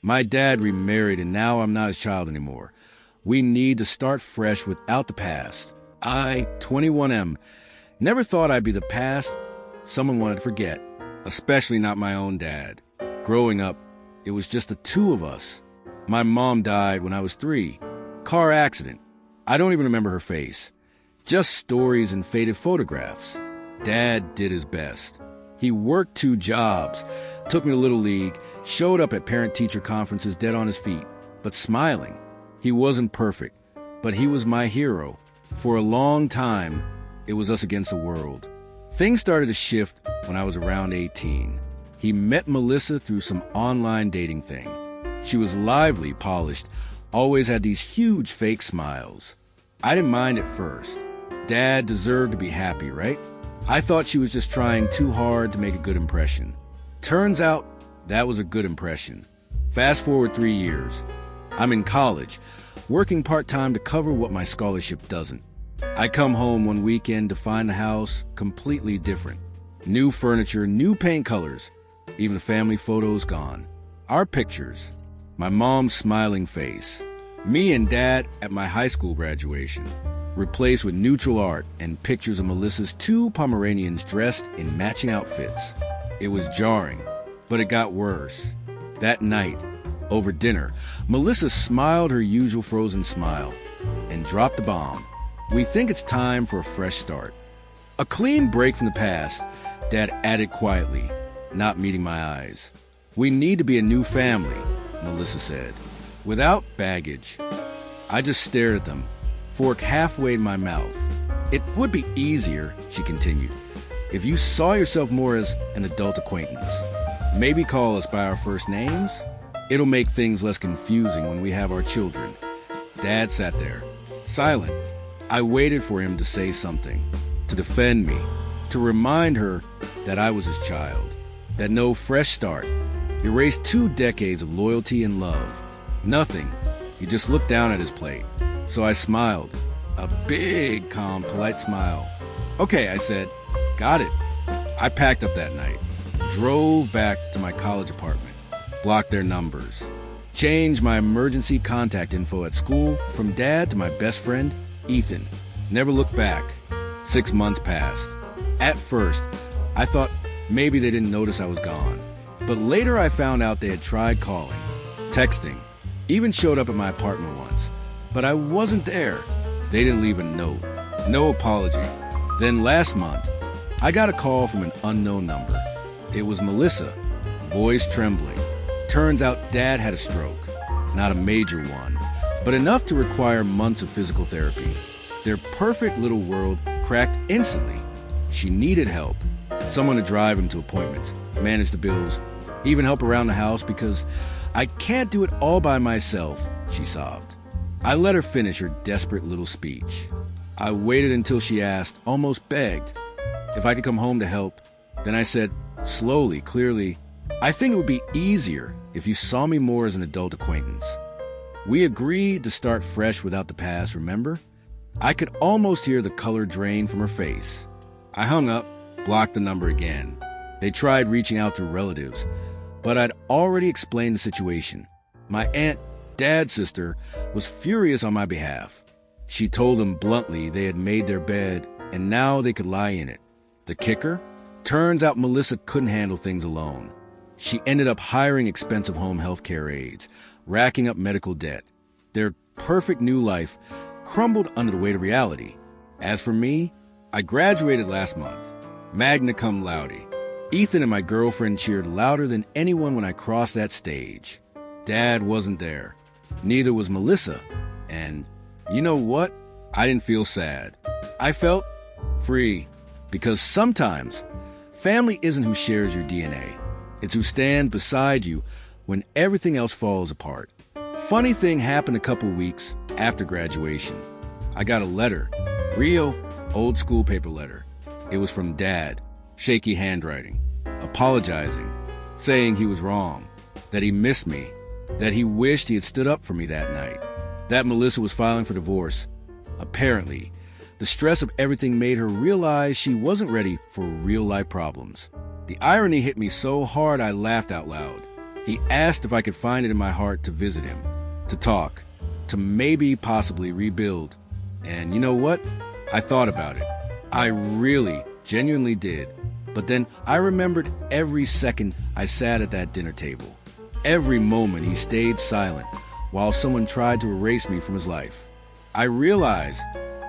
My dad remarried and now I'm not his child anymore. We need to start fresh without the past. I, 21M, never thought I'd be the past someone wanted to forget, especially not my own dad. Growing up, it was just the two of us. My mom died when I was 3. Car accident. I don't even remember her face. Just stories and faded photographs. Dad did his best. He worked 2 jobs, took me to Little League, showed up at parent-teacher conferences dead on his feet, but smiling. He wasn't perfect, but he was my hero. For a long time, it was us against the world. Things started to shift when I was around 18. He met Melissa through some online dating thing. She was lively, polished, always had these huge fake smiles. I didn't mind at first. Dad deserved to be happy, right? I thought she was just trying too hard to make a good impression. Turns out that was a good impression. Fast forward 3 years. I'm in college, working part-time to cover what my scholarship doesn't. I come home one weekend to find the house completely different. New furniture, new paint colors, even the family photos gone. Our pictures, my mom's smiling face, me and Dad at my high school graduation, replaced with neutral art and pictures of Melissa's 2 Pomeranians dressed in matching outfits. It was jarring, but it got worse. That night, over dinner, Melissa smiled her usual frozen smile and dropped the bomb. We think it's time for a fresh start. A clean break from the past, Dad added quietly, not meeting my eyes. We need to be a new family, Melissa said, without baggage. I just stared at them, fork halfway in my mouth. It would be easier, she continued, if you saw yourself more as an adult acquaintance. Maybe call us by our first names. It'll make things less confusing when we have our children. Dad sat there, silent. I waited for him to say something, to defend me, to remind her that I was his child, that no fresh start erased 2 decades of loyalty and love. Nothing. He just looked down at his plate. So I smiled, a big, calm, polite smile. Okay, I said, got it. I packed up that night, drove back to my college apartment, blocked their numbers, changed my emergency contact info at school from Dad to my best friend, Ethan. Never looked back. 6 months passed. At first, I thought maybe they didn't notice I was gone. But later I found out they had tried calling, texting, even showed up at my apartment once. But I wasn't there. They didn't leave a note. No apology. Then last month, I got a call from an unknown number. It was Melissa, voice trembling. Turns out Dad had a stroke. Not a major one, but enough to require months of physical therapy. Their perfect little world cracked instantly. She needed help. Someone to drive him to appointments, manage the bills, even help around the house because I can't do it all by myself, she sobbed. I let her finish her desperate little speech. I waited until she asked, almost begged, if I could come home to help. Then I said, slowly, clearly, I think it would be easier if you saw me more as an adult acquaintance. We agreed to start fresh without the past, remember? I could almost hear the color drain from her face. I hung up, blocked the number again. They tried reaching out through relatives, but I'd already explained the situation. My aunt, Dad's sister, was furious on my behalf. She told them bluntly they had made their bed and now they could lie in it. The kicker? Turns out Melissa couldn't handle things alone. She ended up hiring expensive home health care aides, racking up medical debt. Their perfect new life crumbled under the weight of reality. As for me, I graduated last month, magna cum laude. Ethan and my girlfriend cheered louder than anyone when I crossed that stage. Dad wasn't there. Neither was Melissa. And you know what? I didn't feel sad. I felt free. Because sometimes, family isn't who shares your DNA. It's who stands beside you when everything else falls apart. Funny thing happened a couple weeks after graduation. I got a letter, real old school paper letter. It was from Dad, shaky handwriting, apologizing, saying he was wrong, that he missed me, that he wished he had stood up for me that night, that Melissa was filing for divorce. Apparently, the stress of everything made her realize she wasn't ready for real-life problems. The irony hit me so hard I laughed out loud. He asked if I could find it in my heart to visit him, to talk, to maybe possibly rebuild. And you know what? I thought about it. I really, genuinely did. But then I remembered every second I sat at that dinner table. Every moment he stayed silent while someone tried to erase me from his life. I realized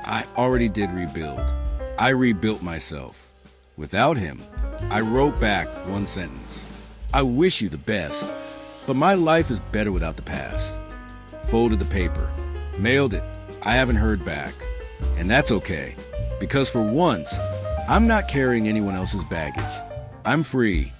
I already did rebuild. I rebuilt myself. Without him, I wrote back one sentence. I wish you the best, but my life is better without the past. Folded the paper, mailed it. I haven't heard back. And that's okay, because for once, I'm not carrying anyone else's baggage. I'm free.